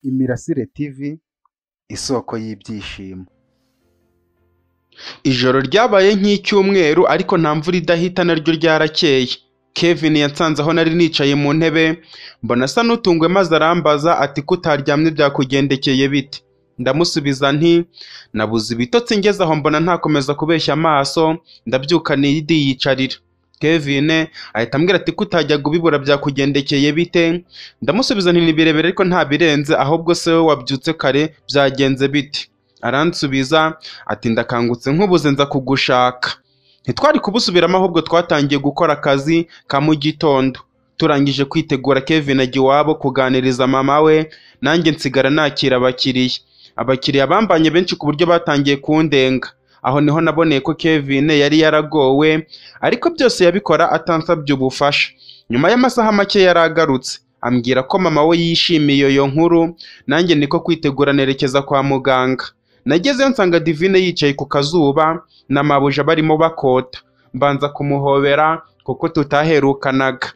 Imirasire TV, isoko y'ibyishimo. Ijoro ryabaye nk'icyumweru ariko nta mvura idahita naryo ryarakeye. Kevin yansanze aho nari nicaye mu ntebe, mbona asa n'utungwe maze arambaza ati ko utaryamye byakugendekeye bite? Ndamusubiza nti nabuze ibitotsi ngeze aho mbona ntakomeza kubeshya amaso, ndabyuka yiyicarira. Kevin ahita ambwira ati ko utajyaga ubibura byakugendekeye bite? Ndamusubiza nti ni birebire ariko nta birenze, ahubwo se wowe wabyutse kare byagenze bite? Aransubiza ati ndakangutse nkubuze nza kugushaka. Ntitwari kubusubiramo ahubwo twatangiye gukora akazi ka mu gitondo. Turangije kwitegura Kevin ajya iwabo kuganiriza mama we, nanjye nsigara nakira abakiriya. Abakiriya bambanye benshi ku buryo batangiye kundenga. Aho niho naboneye ko Kevin yari yaragowe, ariko byose yabikora atansabye ubufasha. Nyuma y'amasaha make yaragarutse, ambwira ko mama we yishimiye iyo nkuru, nanjye niko kwitegura nerekeza kwa muganga. Nagezeyo nsanga Divine yicaye ku kazuba na mabuja barimo bakota. Mbanza kumuhobera kuko tutaherukanaga.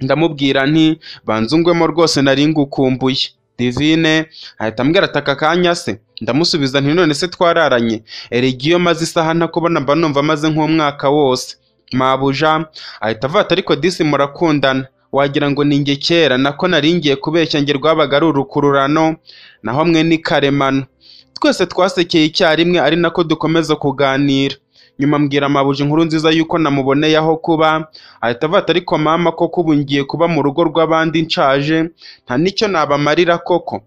Ndamubwira nti banzungwemo rwose nari ngukumbuye. Divine ahita ambwira ati aka kanya se? Ndamusubiza nti none se twararanye? Erega iyo maze isaha ntakubona mba numva maze nk'umwaka wose. Mabuja ahita avuga ati ariko disi murakundana, wagira ngo ni njye kera nako naringiye kubeshya njye rwabaga ari urukururano, naho mwe ni karemano. Twese twasekeye icyarimwe ari nako dukomeza kuganira. Nyuma mbwira mabuja inkuru nziza yuko namuboneye aho kuba, ahita avuga ati ariko mama koko ubu ngiye kuba mu rugo rw'abandi nshaje, nta nicyo nabamarira koko?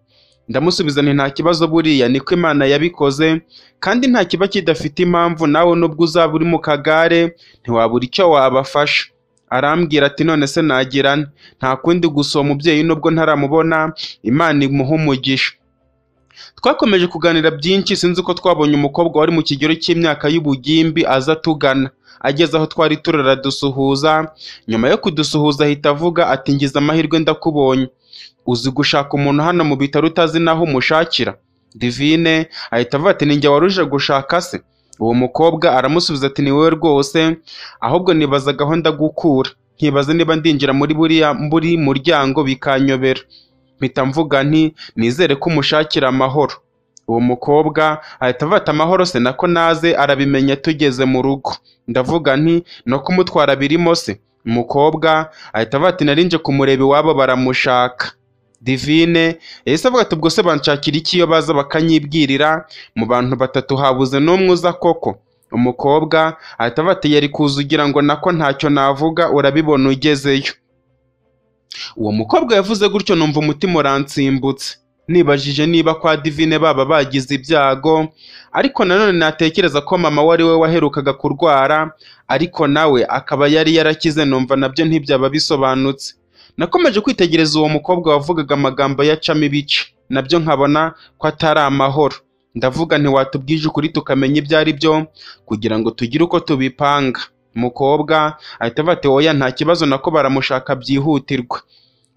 Ndamusubiza nti nta kibazo, buriya niko Imana yabikoze, kandi nta kiba kidafite impamvu, nawe nubwo uzaba uri mu kagare ntiwabura icyo wabafasha. Arambwira ati none se nagirane? Nta kundi gusa uwo mubyeyi nubwo ntaramubona, Imana imuha umugisha. Twakomeje kuganira byinshi, sinzi ko twabonye umukobwa wari mu kigero cy'imyaka y'ubugimbi aza tugana. Ageze aho twari turara dusuhuza, nyuma yo kudusuhuza ahita avuga ati ngize amahirwe ndakubonye. Uzi gushaka umuntu hano mu bitaro utazi naho umushakira? Divine ahita avuga ati ninjye waruje gushaka se? Uwo mukobwa aramusubiza ati ni wowe rwose, ahubwo nibazaga aho ndagukura, nkibaza niba ndinjira muri buri muryango bikanyobera. Mpita mvuga nti nizere ko umushakira amahoro. Uwo mukobwa ahita avuga ati amahoro se? Nako naze arabimenya tugeze mu rugo. Ndavuga nti no kumutwara birimo se? Umukobwa ahita avuga ati narinje kumureba iwabo baramushaka. Divine yahise avuga ati ubwo se banshakira iki iyo baza bakanyibwirira? Mu bantu batatu habuze n'umwe uza koko? Umukobwa ahita avuga ati yari kuza ugira ngo nako ntacyo navuga, urabibona ugezeyo. Uwo mukobwa yavuze gutyo numva umutima uransimbutse. Nibajije niba kwa Divine baba bagize ibyago, ariko nanone natekereza ko mama we ari we waherukaga kurwara, ariko nawe akaba yari yarakize, numva nabyo ntibyaba bisobanutse. Nakomeje kwitegereza uwo mukobwa wavugaga amagambo yacamo ibice, nabyo nkabona ko atari amahoro. Ndavuga nti watubwije ukuri tukamenya ibyo ari byo kugira ngo tugire uko tubipanga. Umukobwa ahita avuga ati oya nta kibazo, nako baramushaka byihutirwa.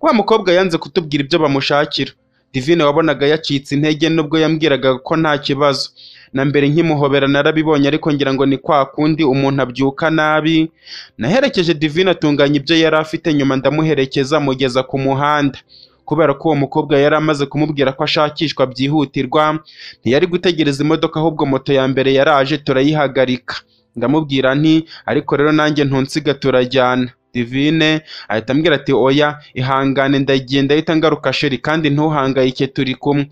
Wa mukobwa yanze kutubwira ibyo bamushakira. Divine wabonaga yacitse intege nubwo yambwiraga ko nta kibazo. Na mbere nkimuhobera narabibonye, ariko ngira ngo ni kwa kundi umuntu abyuka nabi. Naherekeje Divine atunganya ibyo yari afite, nyuma ndamuherekeza mugeza ku muhanda. Kubera ko uwo mukobwa yari amaze kumubwira ko ashakishwa byihutirwa, ntiyari gutegereza imodoka, ahubwo moto ya mbere yaraje turayihagarika. Ndamubwira nti ariko rero nanjye ntunsiga turajyana. Divine ahita ambwira ati oya ihangane ndagenda ahita ngaruka sheri, kandi ntuhangayike turi kumwe.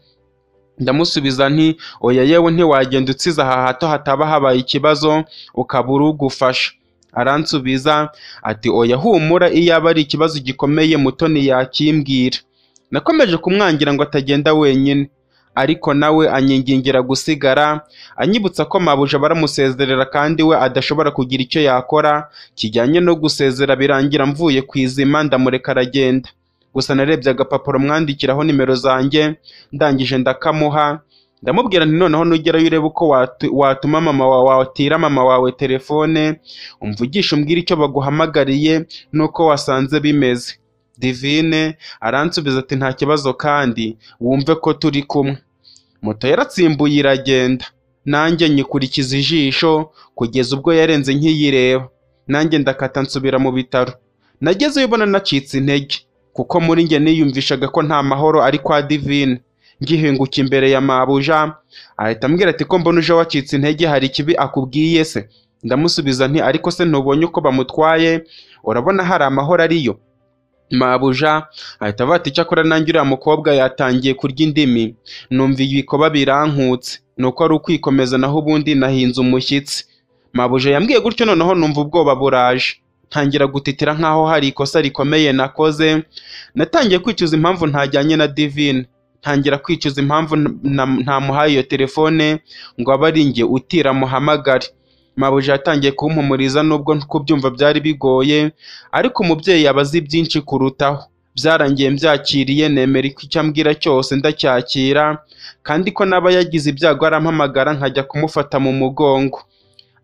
Ndamusubiza nti oya yewe ntiwagenda utsiza aha hato hataba habaye ikibazo ukabura ugufasha. Aransubiza ati oya humura, iyo aba ari ikibazo gikomeye Mutoni yakimbwira. Nakomeje kumwangira ngo atagenda wenyine, ariko nawe anyingingira gusigara, anyibutsa ko mabuja baramusezerera kandi we adashobora kugira icyo yakora kijyanye no gusezera. Birangira mvuye ku izima ndamureka aragenda. Gusa narebye agapapuro mwandikiraho nimero zanjye, ndangije ndakamuha. Ndamubwira nti noneho nugerayo urebe uko watuma mama wawe watira mama wawe telefone, umvugisha umbwira icyo baguhamagariye nuko wasanze bimeze. Divine aransubiza ati nta kibazo kandi wumve ko turi kumwe. Moto yaratsimbuye iragenda, nanjye nyikurikiza ijisho kugeza ubwo yarenze nkiyireba. Nanjye ndakata nsubira mu bitaro. Nagezeyo ubona nacitse intege, kuko muri njye niyumvishaga ko nta mahoro ari kwa Divine. ngihinguka imbere ya mabuja ahita ambwira ati ko mbona uje wacitse intege, hari ikibi akubwiye se? Ndamusubiza nti ariko se ntubonye uko bamutwaye, urabona hari amahoro ariyo? Mabuja ahita avuga ati cyakora nanjye uriya mukobwa yatangiye kurya indimi, numva ibikoba birankutse, nuko ari ukwikomeza naho ubundi nahinze umushyitsi. Mabuja yambwiye gutyo noneho numva ubwoba buraje, ntangira gutitira nkaho hari ikosa rikomeye nakoze. Natangiye kwicuza impamvu ntajyanye na Divine, ntangira kwicuza impamvu ntamuhaye iyo telefone ngo abe ari njye utira muhamagare. Mabuja yatangiye kumpumuriza nubwo kubyumva byari bigoye, ariko umubyeyi aba azi byinshi kurutaho. Byarangiye mbyakiriye, nemera icyo ambwira cyose ndacyakira, kandi ko naba yagize ibyago arampamagara nkajya kumufata mu mugongo.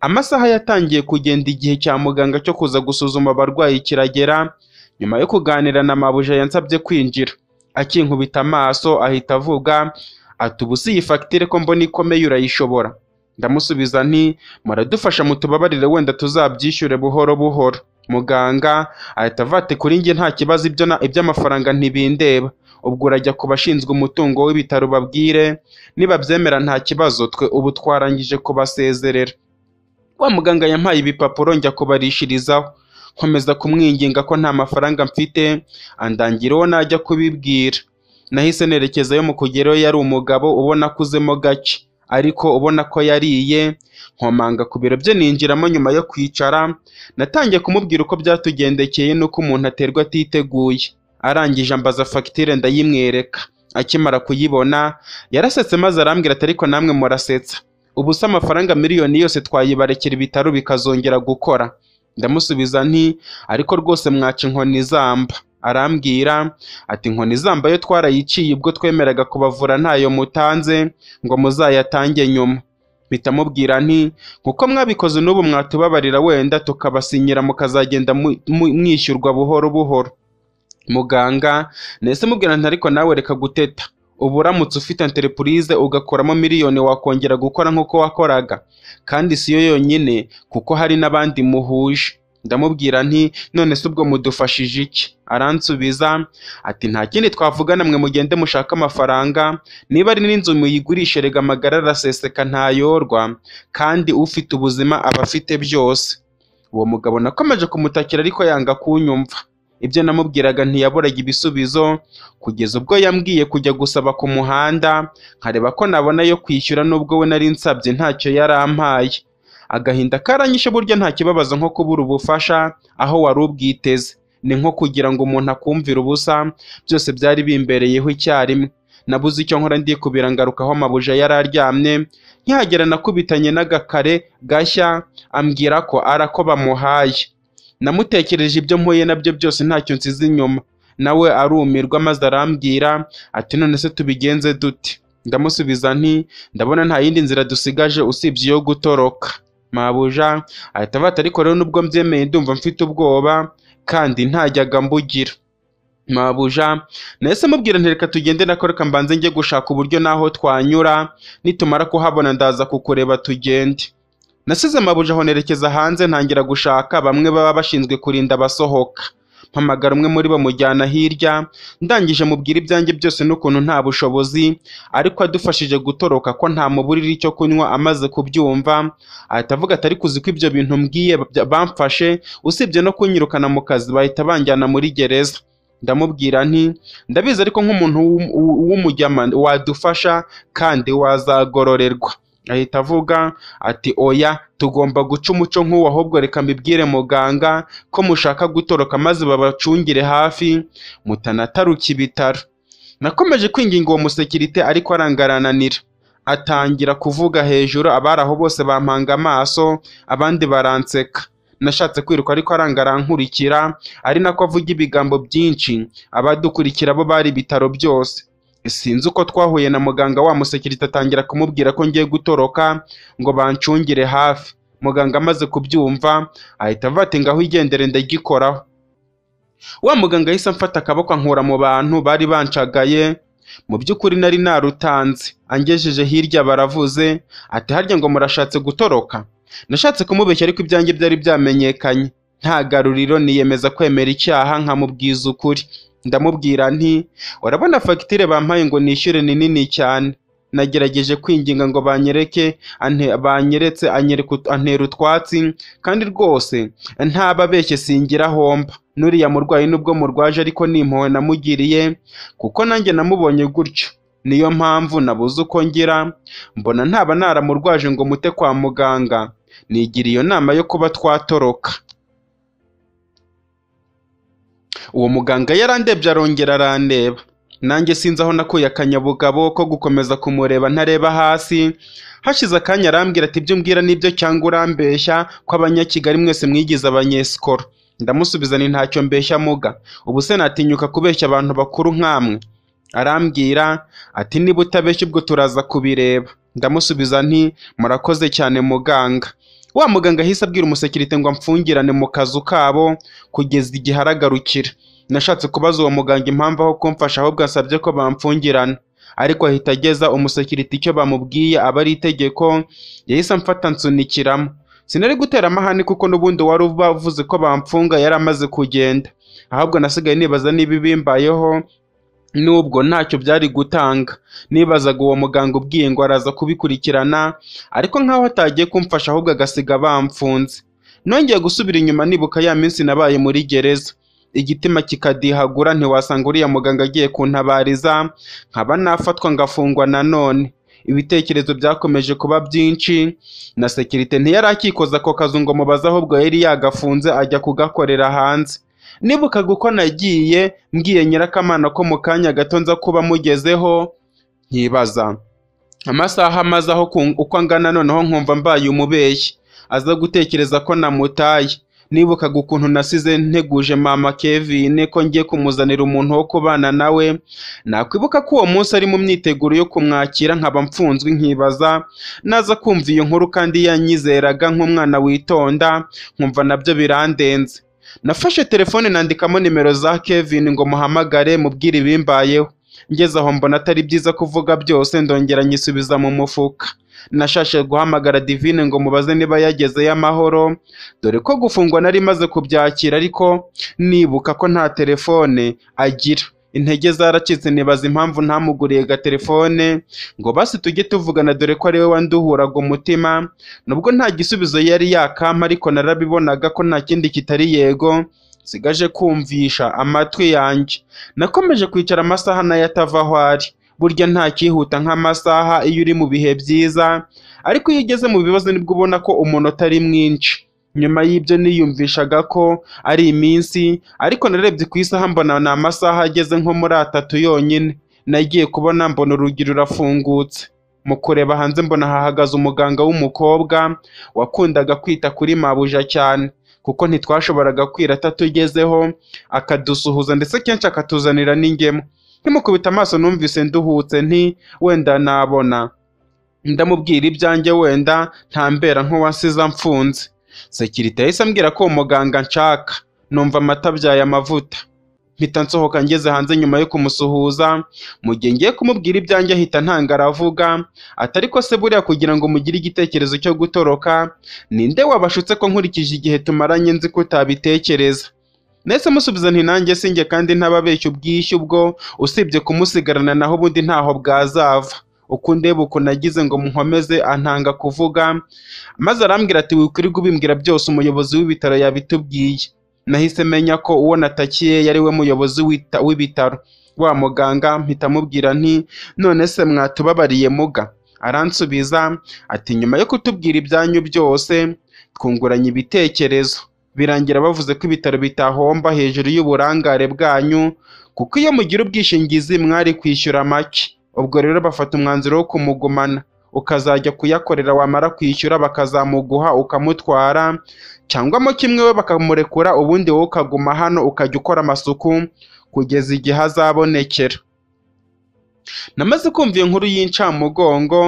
Amasaha yatangiye kugenda, igihe cya muganga cyo kuza gusuzuma abarwayi kiragera. Nyuma yo kuganira na mabuja yansabye kwinjira, akinkubita amaso ahita avuga ati ubu si iyi fagitire ko mbona ikomeye urayishobora? Ndamusubiza nti muradufasha mutubabarire wenda tuzabyishyure buhoro buhoro. Muganga ahita avuga ati kuri njye nta kibazo, iby'amafaranga ntibindeba, ubwo urajya ku bashinzwe umutungo w'ibitaro babwire, nibabyemera nta kibazo, twe ubu twarangije kubasezerera. Wa muganga yampaye ibipapuro njya kubarishirizaho, nkomeza kumwinginga ko nta mafaranga mfite, andangira uwo najya kubibwira. Nahise nerekezayo, mu kugerayo yari umugabo ubona akuzemo gake, ariko ubona ko yariye. Nkomanga ku biro bye ninjiramo. Nyuma yo kwicara natangiye kumubwira uko byatugendekeye n'uko umuntu aterwa atiteguye. Arangije ambaza fagitire ndayimwereka. Akimara kuyibona yarasetse maze arambwira ati ariko namwe murasetsa, ubu se amafaranga miliyoni yose twayibarekera ibitaro bikazongera gukora? Ndamusubiza nti ariko rwose mwaca inkoni zamba. Arambwira ati inkoni zamba yo twarayiciye ubwo twemeraga kubavura ntayo mutanze ngo muzayatange nyuma. Mpita mubwira nti kuko mwabikoze n'ubu mwatubabarira wenda tukabasinyira mukazagenda mwishyurwa buhoro buhoro. Muganga nahise mubwira nti ariko nawe reka guteta, ubu uramutse ufite enterepurize ugakoramo miliyoni wakongera gukora nk'uko wakoraga, kandi siyo yonyine kuko hari n'abandi muhuje. Ndamubwira nti none se ubwo mudufashije iki? Aransubiza ati nta kindi twavugana, mwe mugende mushaka amafaranga, niba ari n'inzu muyigurishe, rega amagara araseseka ntayorwa, kandi ufite ubuzima aba afite byose. Uwo mugabo nakomeje kumutakira ariko yanga kunyumva. Ibyo namubwiraga ntiyaburaga ibisubizo, kugeza ubwo yambwiye kujya gusaba ku muhanda nkareba ko nabona yo kwishyura, nubwo we nari nsabye ntacyo yarampaye. Agahinda karanyishe, burya nta kibabaza nko kubura ubufasha aho wari ubwiteze. Ni nko kugira ngo umuntu akumvira ubusa, byose byari bimbereyeho icyarimwe. Nabuze icyo nkora ndikubira ngaruka aho mabuja yari aryamye. Nkihagera nakubitanye n'agakare gashya, ambwira ko arako bamuhaye. Namutekereje ibyo mpuye nabyo byose ntacyo nsize inyuma. Nawe arumirwa maze arambwira ati none se tubigenze dute? Ndamusubiza nti ndabona nta yindi nzira dusigaje usibye iyo gutoroka. Mabuja ahita avuga ati ariko rero nubwo mbyemeye ndumva mfite ubwoba kandi ntajyaga mbugira. Mabuja nahise mubwira nti reka tugende, nakoreka mbanze njye gushaka uburyo naho twanyura, nitumara kuhabona ndaza kukureba tugende. Nasize mabuja aho nerekeza hanze, ntangira gushaka bamwe baba bashinzwe kurinda abasohoka. Mpamagara umwe muri bo mujyana hirya, ndangije mubwira ibyanjye byose n'ukuntu nta bushobozi, ariko adufashije gutoroka ko nta muburira icyo kunywa. Amaze kubyumva ahita avuga ati ariko uzi ko ibyo bintu mbwiye bamfashe, usibye no kunyirukana mu kazi bahita banjyana muri gereza. Ndamubwira nti ndabizi, ariko nk'umuntu w'umujyama wadufasha kandi wazagororerwa. Ahita avuga ati oya, tugomba guca umuco nk'uwo, ahubwo reka mbibwire muganga ko mushaka gutoroka maze babacungire hafi mutanataruka ibitaro. Nakomeje kwinginga uwo musekirite ariko arangarananira. Atangira kuvuga hejuru, abari aho bose bampanga amaso, abandi baranseka. Nashatse kwiruka ariko arankurikira, ari nako avuga ibigambo byinshi. Abadukurikira bo bari ibitaro byose. Sinzi uko twahuye na muganga, wa musekirite atangira kumubwira ko ngiye gutoroka ngo bancungire hafi. Muganga amaze kubyumva ahita avuga ati ngaho igendere ndagikoraho. Wa muganga yahise amfata akaboko ankura mu bantu bari bancagaye. Mu by'ukuri nari narutanze. Angejeje hirya baravuze ati harya ngo murashatse gutoroka? Nashatse kumubeshya ariko ibyanjye byari byamenyekanye. Nta garuriro, niyemeza kwemera icyaha nkamubwiza ukuri. ndamubwira nti urabona fagitire bampaye ngo nishyure ni nini cyane. Nagerageje kwinginga ngo banyeretse antera utwatsi, kandi rwose ntababeshye singira homba. Nuriya murwayi nubwo murwaje ariko nimpuhwe namugiriye, kuko nanjye namubonye gutyo. Niyo mpamvu nabuze uko ngira, mbona ntaba naramurwaje ngo mute kwa muganga, nigira iyo nama yo kuba twatoroka. Uwo muganga yarandebye arongera arandeba, nanjye sinzi aho nakuye akanyabugabo ko gukomeza kumureba ntareba hasi. Hashize akanya arambwira ati ibyo umbwira nibyo cyangwa urambeshya ko abanyakigali mwese mwigize abanyesikoro. Ndamusubiza nti ntacyo mbeshya muga, ubu se natinyuka kubeshya abantu bakuru nkamwe? Arambwira ati niba utabeshya ubwo turaza kubireba. Ndamusubiza nti murakoze cyane muganga. Wa muganga ahise abwira umusekirite ngo amfungirane mu kazu kabo kugeza igihe aragarukira. Nashatse kubaza uwo muganga impamvu aho kumfasha ahubwo ansabye ko bamfungirana, ariko ahita ageza umusekirite icyo bamubwiye aba ari itegeko. Yahise amfata nsunikiramo. Sinari gutera amahane kuko n'ubundi wari ubavuze ko bamfunga yari amaze kugenda, ahubwo nasigaye nibaza niba bimbayeho nubwo ntacyo byari gutanga. Nibazaga uwo muganga ubwiye ngo araza kubikurikirana, ariko nkaho atagiye kumfasha ahubwo agasiga bamfunze. Nongeye gusubira inyuma nibuka ya minsi nabaye muri gereza, igitima kikadihagura, ntiwasanga uriya muganga agiye kuntabariza, nkaba nafatwa ngafungwa nanone. Ibitekerezo byakomeje kuba byinshi, na sekirite ntiyari akikoza ako kazu ngo mubaze, ahubwo yari yagafunze ajya kugakorera hanze. Nibukaga uko nagiye mbwiye Nyirakamana ko mu kanya gato nza kuba mugezeho, nkibaza amasaha amaze aho uko angana, noneho nkumva mbaye umubeshyi aza gutekereza ko namutaye. Nibukaga ukuntu nasize nteguje mama Kevin ko ngiye kumuzanira umuntu wo kubana nawe. Nakwibuka ko uwo munsi ari mu myiteguro yo kumwakira, nkaba mfunzwe, nkibaza naza kumva iyo nkuru kandi yanyizeraga nk'umwana witonda, nkumva nabyo birandenze. Nafashe telefone nandikamo nimero za Kevin ngo muhamagare mubwire ibimbayeho. Ngeze aho mbona atari byiza kuvuga byose, ndongera nyisubiza mu mufuka. Nashashe guhamagara Divine ngo mubaze niba yagezeyo amahoro, dore ko gufungwa nari maze kubyakira, ariko nibuka ko nta telefone agira. Intege zaracitse, nibaza impamvu ntamuguriye ga telefone ngo basi tujye tuvugana, dore ko ari we wanduhuraga umutima. Nubwo nta gisubizo yari yakampa, ariko narabibonaga ko nta kindi kitari yego sigaje kumvisha amatwi yanjye. Nakomeje kwicara amasaha nayo atava aho ari. Burya nta kihuta nk'amasaha iyo uri mu bihe byiza, ariko iyo ugeze mu bibazo nibwo ubona ko umunota ari mwinshi. Nyuma y'ibyo niyumvishaga ko ari iminsi, ariko narebye ku isaha mbona ni amasaha ageze nko muri 3 yonyine. Nagiye kubona mbona urugi rurafungutse. Mu kureba hanze mbona hahagaze umuganga w'umukobwa wakundaga kwita kuri mabuja cyane, kuko ntitwashoboraga kwira atatugezeho, akadusuhuza ndetse kenshi akatuzanira n'ingemu. Nkimukubita amaso numvise nduhutse, nti wenda nabona. Ndamubwira ibyanjye wenda ntambera nk'uwasize mfunze. Sekirite yahise ambwira ko umuganga nshaka. Numva amata byaye amavuta. Mpita nsohoka ngeze hanze nyuma yo kumusuhuza. Mu gihe ngiye kumubwira ibyanjye ahita ntangara avuga ati ariko se buriya kugira ngo mugire igitekerezo cyo gutoroka, ninde wabashutse ko nkurikije igihe tumaranye nzi ko utabitekereza? Nese musubiza nti nanjye sinjye kandi ntababeshya ubwishyu bwo, usibye kumusigarana naho ubundi ntaho bwazava. Uko ndeba uko nagize ngo munkomeze antanga kuvuga, maze arambwira ati wikwiriye kubimbwira byose, umuyobozi w'ibitaro yabitubwiye. Nahise menya ko uwo natakiye yari we muyobozi w'ibitaro. Wa muganga mpita mubwira nti none se mwatubabariye muga? Aransubiza ati nyuma yo kutubwira ibyanyu byose twunguranye ibitekerezo, birangira bavuze ko ibitaro bitahomba hejuru y'uburangare bwanyu, kuko iyo mugira ubwishingizi mwari kwishyura make. Ubwo rero bafata umwanzuro wo kumugumana, ukazajya kuyakorera, wamara kwishyura bakazamuguha ukamutwara, cyangwa mo kimwe we bakamurekura, ubundi wowe ukaguma hano ukajya ukora amasuku kugeza igihe azabonekera. Namaze kumva iyo nkuru y'incamugongo,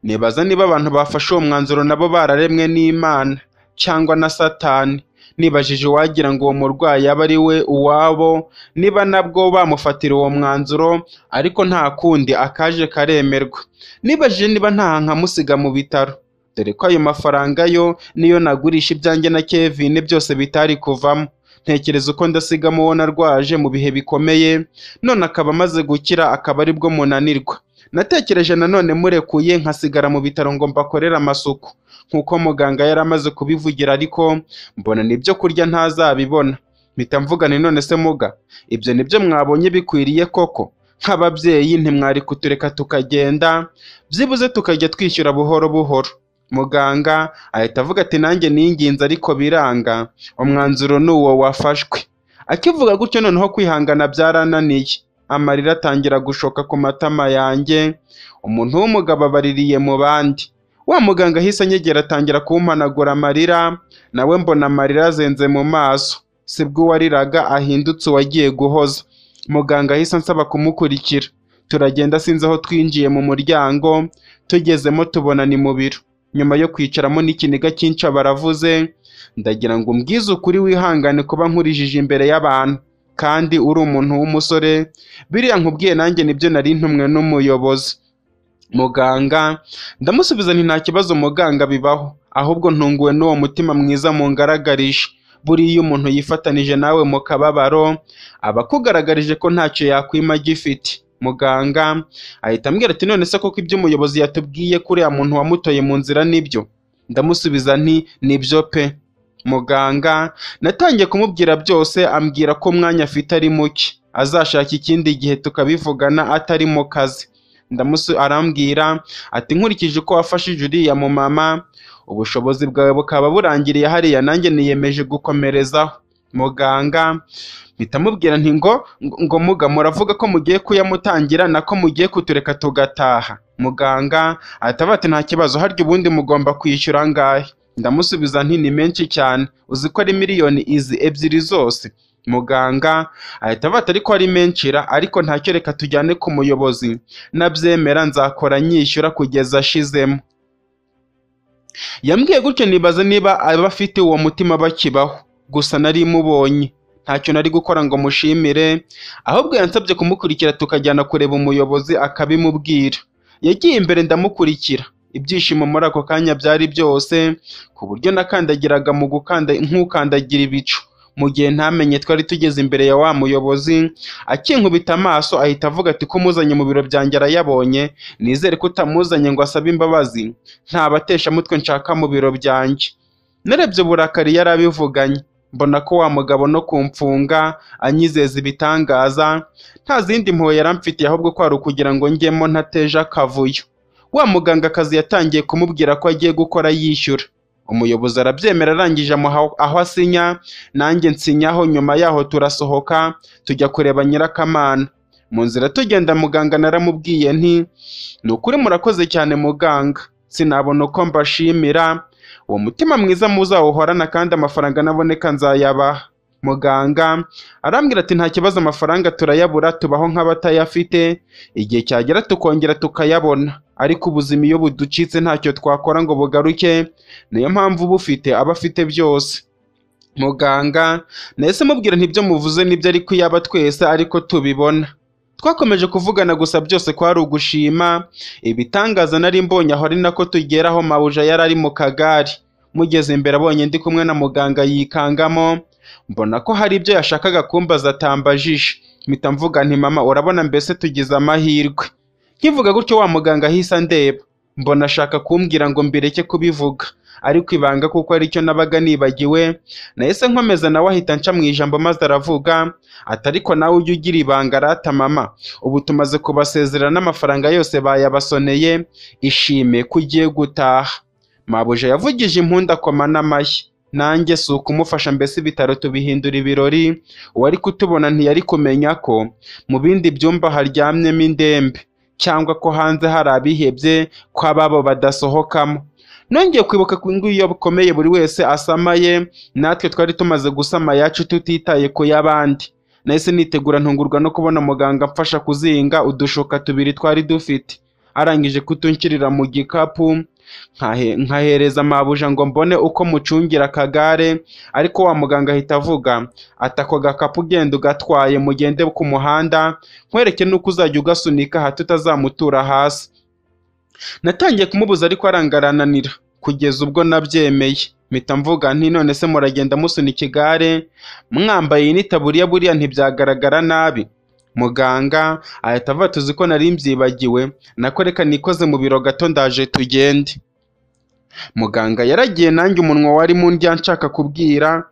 nibaza niba abantu bafashe uwo mwanzuro nabo bararemwe n'Imana cyangwa na Satani. Nibajije wagira ngo uwo murwayi aba ari we uwabo, niba nabwo bamufatira uwo mwanzuro, ariko nta kundi akaje karemerwa. Nibajije niba nta nkamusiga mu bitaro, dore ko ayo mafaranga yo niyo nagurisha ibyanjye na Kevin byose bitari kuvamo. ntekereza uko ndasigamo uwo narwaje mu bihe bikomeye, none akaba amaze gukira akaba aribwo munanirwa. Natekereje nanone murekuye nkasigara mu bitaro ngo mbakorere amasuku nk'uko muganga yari amaze kubivugira, ariko mbona n'ibyo kurya ntazabibona. Mpita mvuga nti none se muga, ibyo nibyo mwabonye bikwiriye koko? Nk'ababyeyi ntimwari kutureka tukagenda, byibuze tukajya twishyura buhoro buhoro? Muganga ahita avuga ati nanjye ninginze ariko biranga, umwanzuro ni uwo wafashwe. Akivuga gutyo noneho kwihangana byarananiye, amarira atangira gushoka ku matama yanjye. Umuntu w'umugabo abaririye mu bandi. Wa muganga ahise anyegera atangira kumpanagura amarira, nawe mbona amarira azenze mu maso. Sibwo uwariraga ahindutse uwagiye guhoza. Muganga ahise ansaba kumukurikira. Turagenda sinzi aho twinjiye mu muryango, tugezemo tubona ni mu biro. Nyuma yo kwicaramo n'ikiniga cyinshi baravuze, ndagira ngo umbwize ukuri wihangane kuba nkurijije imbere y'abantu, kandi uri umuntu w'umusore, biriya nkubwiye nanjye nibyo nari ntumwe n'umuyobozi. Muganga ndamusubiza nti nta kibazo muganga, bibaho, ahubwo ntunguwe n'uwo mutima mwiza mungaragarije. Buriya umuntu yifatanije nawe mu kababaro aba akugaragarije ko ntacyo yakwima agifite. Muganga ahita ambwira ati none se koko ibyo umuyobozi yatubwiye kuri ya muntu wamutoye mu nzira nibyo? Ndamusubiza nti nibyo pe. Muganga natangiye kumubwira byose, ambwira ko umwanya afite ari muke, azashaka ikindi gihe tukabivugana atari mu kazi. Arambwira ati nkurikije uko wafashije uriya mu mama, ubushobozi bwawe bukaba burangiriye hariya, nanjye niyemeje gukomerezaho. Muganga mpita mubwira nti ngo muga muravuga ko mugiye kuyamutangira nako mugiye kutureka tugataha? Muganga ahita ati nta kibazo, harya ubundi mugomba kwishyura angahe? Ndamusubiza nti ni menshi cyane, uzi ko ari miliyoni izi ebyiri zose? Muganga ahita ati ariko ari menshira, ariko ntacyo reka tujyane ku muyobozi, nabyemera nzakora nyishyura kugeza ashizemo. Yambwiye gutyo nibaza niba abafite uwo mutima bakibaho, gusa nari mubonye ntacyo nari gukora ngo mushimire, ahubwo yansabye kumukurikira tukajyana kureba umuyobozi akabimubwira. Yagiye imbere ndamukurikira, ibyishimo muri ako kanya byari byose, ku buryo nakandagiraga nk'ukandagira ibicu. Mu gihe ntamenye twari tugeze imbere ya wa muyobozi, akinkubita amaso ahita avuga ati ko muzanye mu biro byanjye arayabonye, nizere ko utamuzanye ngo asabe imbabazi, nta bateshamutwe nshaka mu biro byanjye. Narebye uburakari yari abivuganye, mbona ko wa mugabo no kumfunga anyizeza ibitangaza, nta zindi mpuhwe yari amfitiye, ahubwo ko ari ukugira ngo njyemo ntateje akavuyo. Wa muganga akazi yatangiye kumubwira ko agiye gukora yishyura. Umuyobozi arabyemera, arangije aho asinya, nanjye nsinyaho. Nyuma yaho turasohoka tujya kureba Nyirakamana. Mu nzira tugenda muganga naramubwiye nti ni ukuri murakoze cyane muganga, sinabona uko mbashimira, uwo mutima mwiza muzawuhorana kandi amafaranga naboneka nzayabaha. Muganga arambwira ati nta kibazo, amafaranga turayabura, tubaho nk'abatayafite, igihe cyagera tukongera tukayabona, ariko ubuzima iyo buducitse ntacyo twakora ngo bugaruke, niyo mpamvu bufite aba afite byose. Muganga nahise mubwira nti ibyo muvuze nibyo, ariko iyaba twese ariko tubibona. Twakomeje kuvugana, gusa byose kwari ugushima ibitangaza nari mbonye, aho ari nako tugeraho mabuja yari ari mu kagari. Mugeze imbere abonye ndi kumwe na muganga yikangamo, mbona ko hari ibyo yashakaga kumbaza atambajije. Mpita mvuga nti mama urabona mbese tugize amahirwe. Nkivuga gutyo wa muganga ahise andeba, mbona ashaka kumbwira ngo mbireke kubivuga, ariko ibanga kuko ari cyo nabaga nibagiwe. Nahise nkomeza, nawe ahita nca mu ijambo maze aravuga ati ariko nawe ujye ugira ibanga rata mama, ubu tumaze kubasezerera n'amafaranga yose bayabasoneye, ishime ko ugiye gutaha. Mabuja yavugije impundu akoma n'amashyi, nanjye si ukumufasha, mbese ibitaro tubihindura ibirori. Uwari kutubona ntiyari kumenya ko mu bindi byumba haryamyemo indembe, cyangwa ko hanze hari abihebye ko ababo badasohokamo. Nongeye kwibuka ko iyo bukomeye buri wese asamaye, natwe twari tumaze gusama yacu tutitaye ku y'abandi. Nahise nitegura ntungurwa no kubona muganga amfasha kuzinga udushuka tubiri twari dufite. Arangije kutunshyirira mu gikapu, nkahereza mabuja ngo mbone uko mucungira akagare, ariko wa muganga ahita avuga ati ako gakapu ugenda ugatwaye, mugende ku muhanda, nkwereke nuko uzajya ugasunika hato utazamutura hasi. Natangiye kumubuza ariko arangarananira, kugeza ubwo nabyemeye. mpita mvuga nti none se muragenda musunika igare mwambaye n'itaburiya buriya ntibyagaragara nabi? Muganga ahita avuga ati uzi ko nari mbyibagiwe, nako reka nikoze mu biro gato ndaje tugende. Muganga yaragiye, nanjye umunwa wari mu ndya nshaka kubwira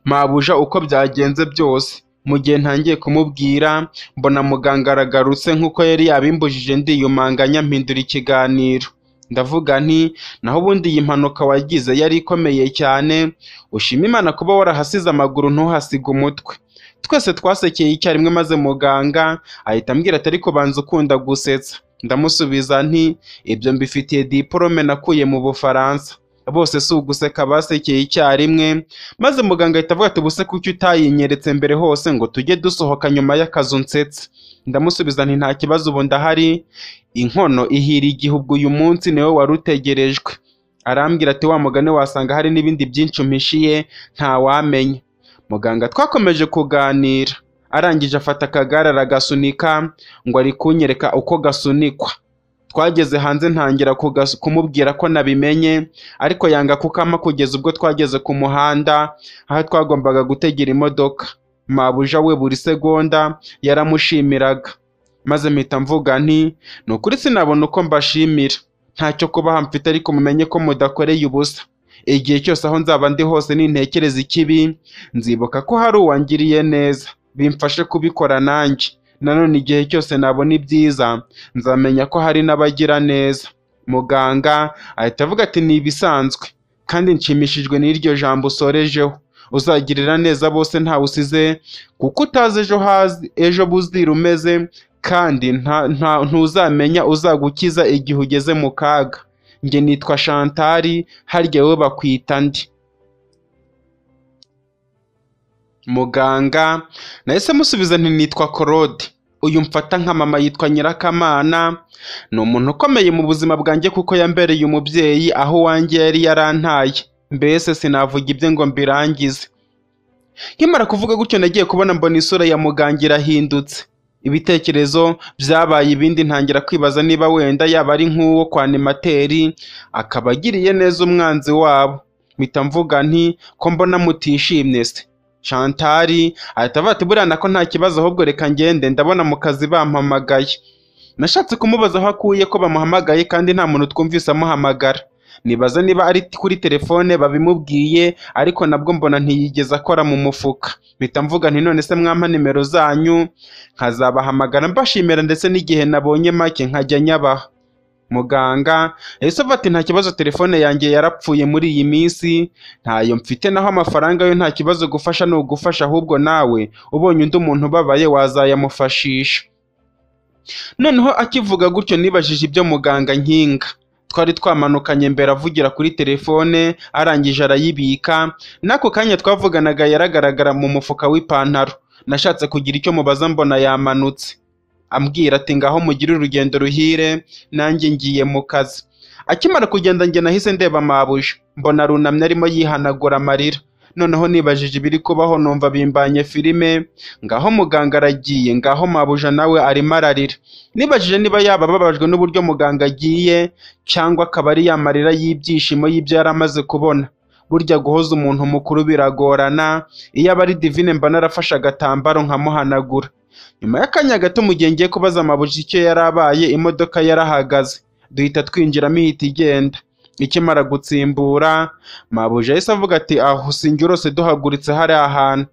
mabuja uko byagenze byose. Mu gihe ntangiye kumubwira mbona muganga aragarutse nk'uko yari yabimbujije, ndiyumanganya mpindura ikiganiro ndavuga nti naho ubundi iyi mpanuka wagize yari ikomeye cyane, ushima Imana kuba warahasize amaguru ntuhasiga umutwe. Twese twasekeye icyarimwe maze muganga ahita ambwira ati ariko banza ukunda gusetsa. Ndamusubiza nti ibyo mbifitiye diplome nakuye mu Bufaransa. Bose si uguseka basekeye icyarimwe, maze muganga ahita avuga ati ubuse kuki utayinyeretse mbere hose ngo tujye dusohoka nyuma y'akazu nsetse? Ndamusubiza nti nta kibazo ubu ndahari, inkono ihira igihugu uyu munsi niwe wari utegerejwe. Arambwira ati wa mugani wasanga hari n'ibindi byinshi umpishiye ntawamenya. Muganga twakomeje kuganira, arangije afata akagare aragasunika ngo ari kunyereka uko gasunikwa. Twageze hanze ntangira kumubwira ko nabimenye, ariko yanga kukama kugeza ubwo twageze ku muhanda aho twagombaga gutegera imodoka. Mabuja we buri segonda yaramushimiraga, maze mpita mvuga nti ni ukuri sinabona uko mbashimira, ntacyo kubaha mfite, ariko mumenye ko mudakoreye ubusa. Igihe cyose aho nzaba ndi hose nintekereza ikibi nzibuka ko hari uwangiriye neza, bimfashe kubikora nanjye. Nanone igihe cyose nabona ibyiza nzamenya ko hari n'abagira neza. Muganga ahita avuga ati ni ibisanzwe, kandi nshimishijwe n'iryo jambo usorejeho. Uzagirira neza bose ntawe usize, kuko utazi ejo buzira umeze, kandi ntuzamenya uzagukiza igihe ugeze mu kaga. Njye nitwa Chantal, harya wowe bakwita ndi? Muganga nahise musubiza nti nitwa Claude. Uyu mfata nka mama yitwa Nyirakamana, ni umuntu ukomeye mu buzima bwanjye kuko yambereye umubyeyi aho wanjye yari yarantaye, mbese sinavuga ibye ngo mbirangize. Nkimara kuvuga gutyo nagiye kubona mbona isura ya muganga irahindutse, ibitekerezo byabaye ibindi, ntangira kwibaza niba wenda yaba ari nk'uwo kwa animateri akaba agiriye neza umwanzi wabo. Mpita mvuga nti ko mbona mutishimye se? Chantal ahita avuga ati buriya nako nta kibazo, ahubwo reka ngende ndabona mu kazi bampamagaye. Nashatse kumubaza aho akuye ko bamuhamagaye kandi nta muntu twumvise amuhamagara. Nibaza niba ari kuri telefone babimubwiye, ariko nabwo mbona ntiyigeze akora mu mufuka. Mpita mvuga nti none se mwampa nimero zanyu nkazabahamagara mbashimira, ndetse n'igihe nabonye make nkajya nyabaha. Muganga yahise avuga ati nta kibazo, telefone yanjye yarapfuye muri iyi minsi, ntayo mfite, naho amafaranga yo nta kibazo, gufasha ni ugufasha, ahubwo nawe ubonye undi muntu ubabaye wazayamufashisha. Noneho akivuga gutyo nibajije ibyo muganga nkinga. Twari twamanukanye mbere avugira kuri telefone, arangije arayibika. N'ako kanya twavuganaga yaragaragara mu mufuka w'ipantaro. Nashatse kugira icyo mubaza mbona yamanutse, ambwira ati ngaho mugire urugendo ruhire, nanjye ngiye mu kazi. Akimara kugenda njye nahise ndeba mabuja, mbona arunamye arimo yihanagura amarira. Noneho nibajije ibiri kubaho numva bimbanye filime, ngaho muganga aragiye, ngaho mabuja nawe arimo ararira. Nibajije niba yaba ababajwe n'uburyo muganga agiye, cyangwa akaba ari yamarira y'ibyishimo y'ibyo yari amaze kubona. Burya guhoza umuntu mukuru biragorana, iyo aba ari Divine mba narafashe agatambaro nkamuhanagura. Nyuma y'akanya gato mu gihe ngiye kubaza mabuja icyo yari abaye, imodoka yarahagaze, duhita twinjiramo ihita igenda. Ikimara gutsimbura, mabuja yahise avuga ati aho sinjye urose duhaguritse hari ahantu.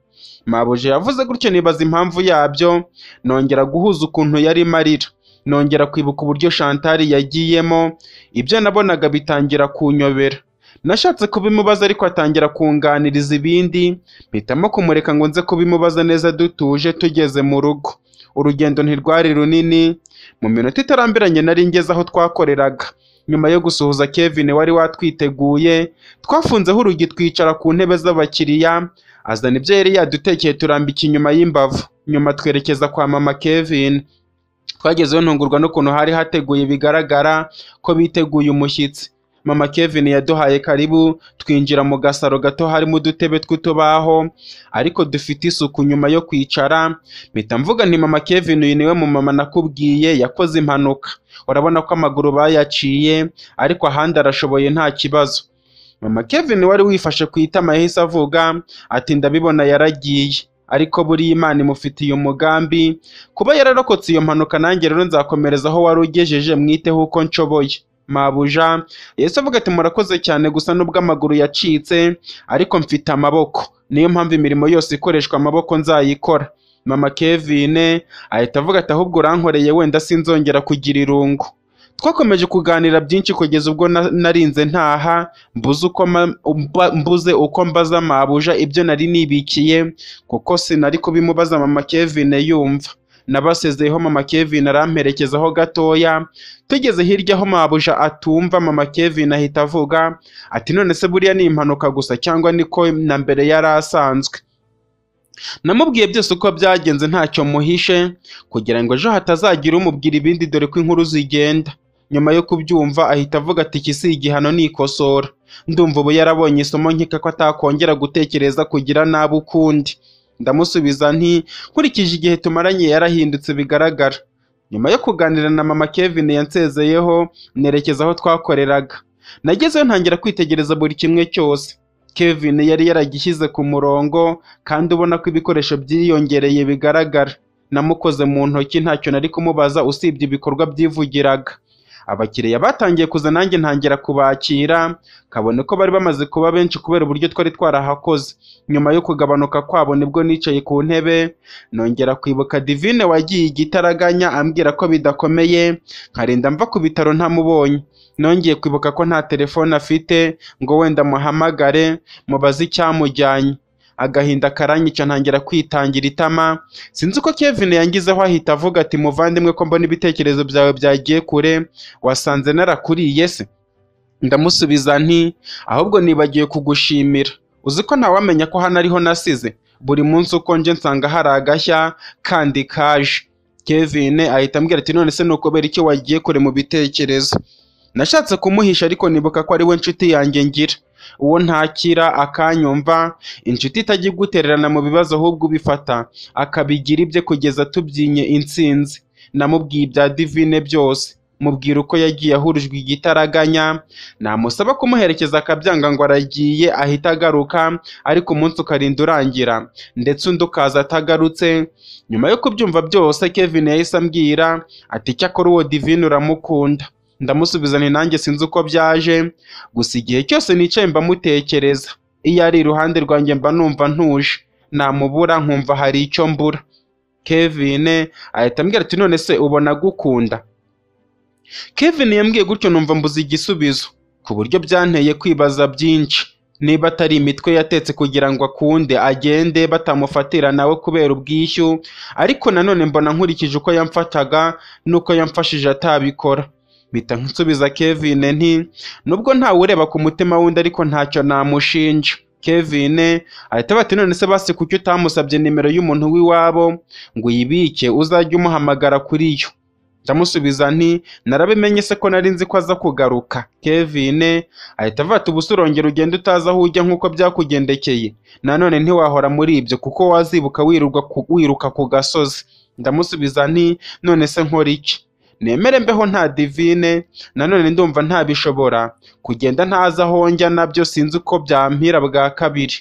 Mabuja yavuze gutyo nibaza impamvu yabyo, nongera guhuza ukuntu yari marira, nongera kwibuka uburyo Chantal yagiyemo, ibyo nabonaga bitangira kunyobera. Nashatse kubimubaza ariko atangira kunganiriza ibindi, mpitamo kumureka ngo nze kubimubaza neza dutuje. Tugeze mu rugo, urugendo ntirwari runini, mu minota itarambiranye nari ngeze aho twakoreraga. Nyuma yo gusuhuza Kevin wari watwiteguye, twafunzeho urugi twicara ku ntebe z'abakiriya, azana ibyo yari yadutekeye turambika inyuma y'imbavu. Nyuma twerekeza kwa mama Kevin. Twagezeyo ntungurwa n'ukuntu hari hateguye, bigaragara ko biteguye umushyitsi. Mama Kevin yaduhaye karibu, twinjira mu gasaro gato harimo udutebe tw'utubaho ariko dufite isuku. Nyuma yo kwicara mpita mvuga nti mama Kevin, uyu niwe mu mama nakubwiye yakoze impanuka, urabona ko amaguru bayaciye ariko ahandi arashoboye nta kibazo. Mama Kevin wari wifashe ku itama yahise avuga ati ndabibona yaragiye, ariko buriya Imana imufitiye umugambi, kuba yararokotse iyo mpanuka nanjye rero nzakomereza aho wari ugejeje, mwiteho uko nshoboye. Mabuja yahise avuga ati murakoze cyane, gusa nubwo amaguru yacitse ariko mfite amaboko, niyo mpamvu imirimo yose ikoreshwa amaboko nzayikora. Mama Kevin ahita avuga ati ahubwo urankoreye, wenda sinzongera kugira irungu. Twakomeje kuganira byinshi kugeza ubwo narinze ntaha, mbuze uko mbaza Mabuja ibyo nari nibikiye, kuko sinari kubimubaza Mama Kevin yumva. Nabasezeyeho Mama Kevin aramperekezaho gatoya, tugeze hirya aho Mabuja atumva, Mama Kevin ahita avuga ati none se buriya ni impanuka gusa cyangwa niko na mbere yari asanzwe? Namubwiye byose uko byagenze ntacyo muhishe, kugira ngo ejo hatazagira umubwira ibindi, dore ko inkuru zigenda. Nyuma yo kubyumva ahita avuga ati iki si igihano ni ikosora, ndumva ubu yarabonye isomo, nkeka ko atakongera gutekereza kugira nabi ukundi. Ndamusubiza nti nkurikije igihe tumaranye yarahindutse bigaragara. Nyuma yo kuganira na Mama Kevin yansezeyeho, nerekeza aho twakoreraga. Nagezeyo ntangira kwitegereza buri kimwe cyose. Kevin yari yaragishyize ku murongo, kandi ubona ko ibikoresho byiyongereye bigaragara. Namukoze mu ntoki, ntacyo nari kumubaza usibye ibikorwa byivugiraga. Abakiriya batangiye kuza, nanjye ntangira kubakira, kabone ko bari bamaze kuba benshi kubera uburyo twari twarahakoze. Nyuma yo kugabanuka kwabo nibwo nicaye ku ntebe, nongera kwibuka Divine wagiye igitaraganya ambwira ko bidakomeye, nkarinda mva ku bitaro ntamubonye. Nongeye kwibuka ko nta telefone afite ngo wenda muhamagare mubaze icyamujyanye. Agahinda karanyica, ntangira kwitangira itama. Sinzi uko Kevin yangizeho ahita avuga ati muvandimwe, ko mbona ibitekerezo byawe byagiye kure, wasanze narakuriye se? Ndamusubiza nti ahubwo nibagiwe kugushimira, uzi ko ntawamenya ko hano ariho nasize, buri munsi uko nje nsanga hari agashya kandi kaje. Kevin ahita ambwira ati none se nukobera iki wagiye kure mu bitekerezo? Nashatse kumuhisha, ariko nibuka ko ari we nshuti yanjye ngira, uwo ntakira akanyumva, inshuti itajya igutererana mu bibazo ahubwo ubifata akabigira ibye kugeza tubyinye intsinzi. Namubwiye ibya Divine byose, mubwira uko yagiye ahurujwe igitaraganya, namusaba kumuherekeza akabyanga ngo aragiye ahita agaruka, ariko umunsi ukarinda urangira ndetse undi ukaza atagarutse. Nyuma yo kubyumva byose Kevin yahise ambwira ati cyakora uwo Divine uramukunda. Ndamusubiza nti nanjye sinzi uko byaje, gusa igihe cyose nicaye mba mutekereza, iyo ari iruhande rwanjye mba numva ntuje, namubura nkumva hari icyo mbura. Kevin ahita ambwira ati none se ubona gukunda? Kevin yambwiye gutyo numva mbuze igisubizo, ku buryo byanteye kwibaza byinshi, niba atari imitwe yatetse kugira ngo akunde agende batamufatira nawe kubera ubwishyu, ariko nanone mbona nkurikije uko yamfataga nuko yamfashije atabikora. Bita nsubiza Kevin nti nubwo ntawe ureba ku mutima wundi, ariko ntacyo namushinja. Kevin ahita bati none se basi kuki utamusabye nimero y'umuntu w'iwabo ngo uyibike uzajye umuhamagara kuri yo? Ndamusubiza nti narabimenye se ko nari nzi ko aza kugaruka. Kevin ahita avata ubusa urongera ugenda utazi aho ujya nk'uko byakugendekeye, nanone ntiwahora muri ibyo kuko wazibuka wiruka ku gasozi. Ndamusubiza nti none se nkora iki? Nemere mbeho nta Divine? Nanone ndumva ntabishobora, kugenda ntazi aho njya nabyo sinzi uko byampira bwa kabiri.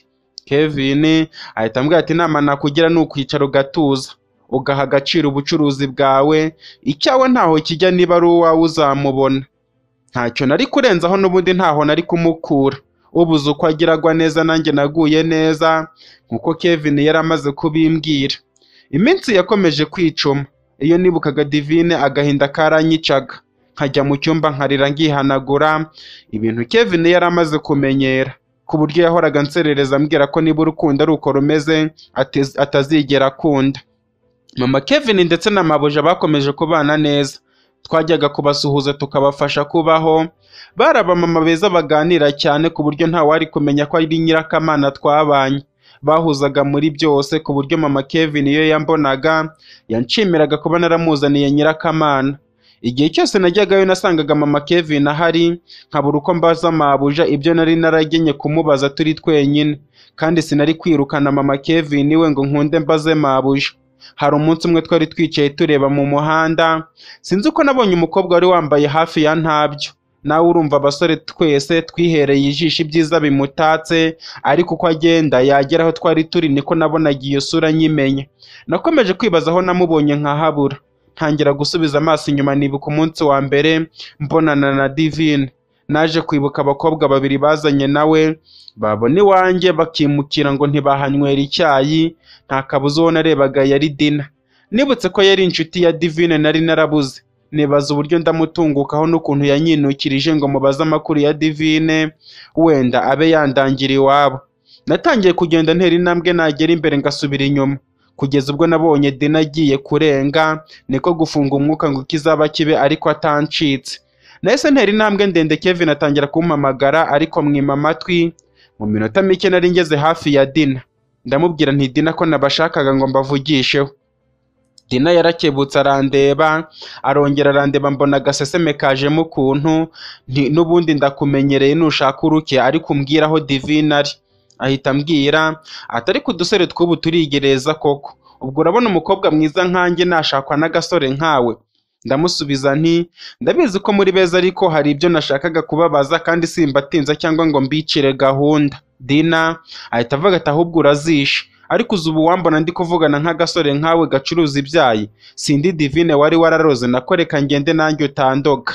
Kevin ahita ambwira ati inama nakugira ni ukwicara ugatuza, ugaha agaciro ubucuruzi bwawe, icyawe ntaho kijya, niba ari uwawe uzamubona. Ntacyo nari kurenzaho, n'ubundi ntaho nari kumukura. Ubuze uko agiragwa neza nanjye naguye neza, nkuko Kevin yari amaze kubimbwira. Iminsi yakomeje kwicuma, iyo nibukaga Divine agahinda karanyicaga, nkajya mu cyumba nkarira ngihanagura, ibintu Kevin yari amaze kumenyera, ku buryo yahoraga nserereza ambwira ko niba urukundo ari uko rumeze atazigera akunda. Mama Kevin ndetse na Mabuja bakomeje kubana neza, twajyaga kubasuhuza tukabafasha kubaho. Bari abamama beza baganira cyane ku buryo ntawari kumenya ko ari nyirakamana twabanye. Bahuzaga muri byose ku buryo Mama Kevin iyo yambonaga yanshimiraga kuba naramuzaniye nyirakamana. Igihe cyose najyagayo nasangaga Mama Kevin ahari, nkabura uko mbaza Mabuja ibyo nari naragenye kumubaza turi twenyine, kandi sinari kwirukana Mama Kevin we ngo nkunde mbaze Mabuja. Hari umunsi umwe twari twicaye tureba mu muhanda, sinzi uko nabonye umukobwa wari wambaye hafi ya ntabyo, nawe urumva abasore twese twihereye ijisho ibyiza bimutatse, ariko uko agenda yagera aho twari turi niko nabonaga iyo sura nyimenya. Nakomeje kwibaza aho namubonye nkahabura, ntangira gusubiza amaso inyuma nibuka umunsi wa mbere mbonana na Divine. Naje kwibuka abakobwa babiri bazanye nawe babona iwanjye bakimukira ngo ntibahanywera icyayi, nta kabuza uwo narebaga yari Dina. Nibutse ko yari inshuti ya Divine nari narabuze, nibaza uburyo ndamutungukaho n'ukuntu yanyinukirije ngo mubaze amakuru ya Divine wenda abe yandangira iwabo. Natangiye kugenda ntera intambwe nagera imbere ngasubira inyuma, kugeza ubwo nabonye Dina agiye kurenga, niko gufunga umwuka ngo kizaba kibe ariko atancitse. Nahise ntera intambwe ndende, Kevin atangira kumpamagara ariko mwima amatwi. Mu minota mike nari ngeze hafi ya Dina, ndamubwira nti Dina ko nabashakaga ngo mbavugisheho. Dina yarakebutse arandeba, arongera arandeba, mbona agaseseme kajemo ukuntu, n'ubundi ndakumenyereye nushaka uruke ariko umbwira aho Divine ari. Ahita ambwira ati ariko udusore tw'ubu turigereza koko, ubwo urabona umukobwa mwiza nkanjye nashakwa n'agasore nkawe? Ndamusubiza nti ndabizi ko muri beza ariko hari ibyo nashakaga kubabaza kandi simbatinza cyangwa ngo mbicire gahunda. Dina ahita avuga ati ahubwo urazishe, ariko uzi ubu wambona ndi kuvugana nk'agasore nkawe gacuruza ibyayi? Sindi Divine wari wararoze, nakoreka ngende nanjye utandoga.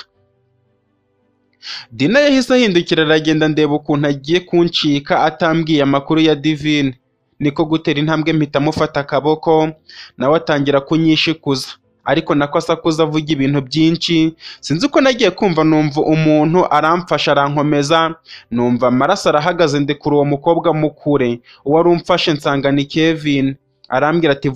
Dina yahise ahindukira aragenda, ndeba ukuntu agiye kuncika atambwiye amakuru ya Divine, niko gutera intambwe mpita mufata akaboko, nawe atangira kunyishikuza, ariko nako asakuza avuga ibintu byinshi. Sinzi uko nagiye kumva numva umuntu aramfasha arankomeza, numva amaraso arahagaze ndekura uwo mukobwa mukure uwari umfashe nsanga ni Kevin. Arambwira ati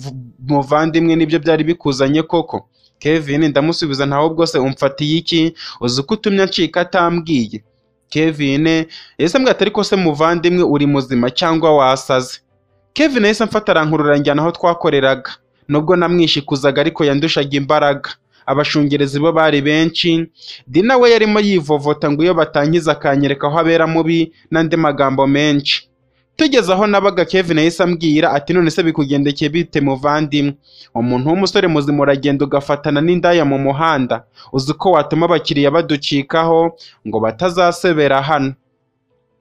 muvandimwe nibyo byari bikuzanye koko? Kevin ndamusubiza ntaho bwose umfatiye iki? Uzi ko utumye ncika atambwiye? Kevin yahise ambwira ati ariko se muvandimwe uri muzima cyangwa wasaze? Kevin yahise amfata arankurura njyana aho twakoreraga, nubwo namwishikuzaga ariko yandushaga imbaraga. Abashungerezi bo bari benshi, Dina we yarimo yivovota ngo iyo batangiza akanyereka aho abera mubi n'andi magambo menshi. Tugeze aho nabaga Kevin yahise ambwira ati none se bikugendekeye bite muvandimwe? Umuntu w'umusore muzima uragenda ugafatana n'indaya mu muhanda, uzi ko watuma abakiriya baducikaho ngo batazasebera hano?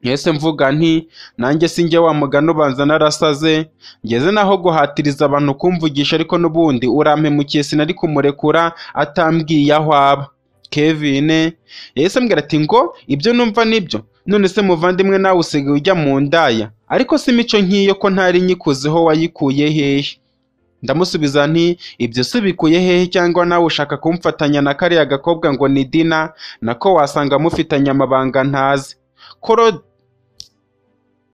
Yese mvuga nti nanjye sinjye wa mugani ubanza narasaze, ngeze naho guhatiriza abantu kumvugisha, ariko n'ubundi urampemukiye sinari kumurekura atambwiye aho aba. Kevin yahise ambwira ati ngo ibyo numva nibyo? None se muvandimwe nawe usigaye ujya mu ndaya? Ariko si imico nk'iyo ko ntari nyikuzeho wayikuye hehe? Ndamusubiza nti ibyo se bikuye hehe, cyangwa nawe ushaka kumfatanya na kariya gakobwa ngo ni Dina, nako wasanga mufitanye amabanga ntazi.